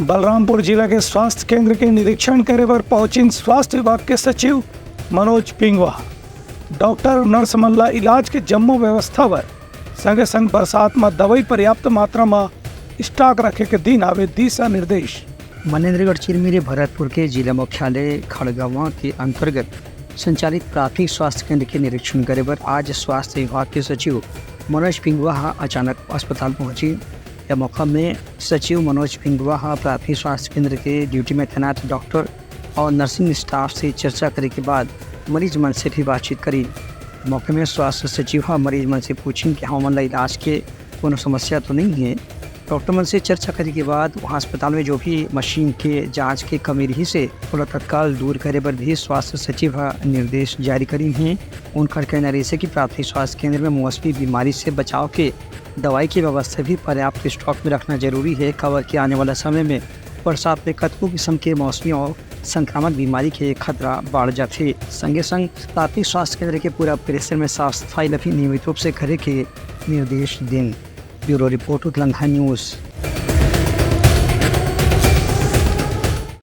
बलरामपुर जिला के स्वास्थ्य केंद्र के निरीक्षण करे पर पहुंची स्वास्थ्य विभाग के सचिव मनोज पिंगवा। डॉक्टर नर्स मल्ला इलाज के जम्मू व्यवस्था पर संगे संग बरसात में दवाई पर्याप्त मात्रा में स्टॉक रखे के दिन आवे दिशा निर्देश। मनेन्द्रगढ़ चिरमिरी भरतपुर के जिला मुख्यालय खड़गवा के अंतर्गत संचालित प्राथमिक स्वास्थ्य केंद्र के निरीक्षण करे पर आज स्वास्थ्य विभाग के सचिव मनोज पिंगवा अचानक अस्पताल पहुंची। यह मौका में सचिव मनोज पिंगवा प्राथमिक स्वास्थ्य केंद्र के ड्यूटी में तैनात डॉक्टर और नर्सिंग स्टाफ से चर्चा करे के बाद मरीज मन से भी बातचीत करी। मौके में स्वास्थ्य सचिव मरीज मन से पूछी कि हाँ मतलब इलाज के कोनो समस्या तो नहीं है। डॉक्टर मन से चर्चा करने के बाद वहाँ अस्पताल में जो भी मशीन के जांच के कमी रही से थोड़ा तत्काल दूर करे पर भी स्वास्थ्य सचिव निर्देश जारी करी हैं। उनका कहना रही है कि प्राथमिक स्वास्थ्य केंद्र में मौसमी बीमारी से बचाव के दवाई की व्यवस्था भी पर्याप्त स्टॉक में रखना जरूरी है। खबर के आने वाला समय में बरसात में कतकों किस्म के मौसमी और संक्रामक बीमारी के खतरा बढ़ जाते। संगे संग प्राथमिक स्वास्थ्य केंद्र के पूरा परिसर में साफ सफाई भी नियमित रूप से करे के निर्देश दें। Bureau report Uttarakhand news.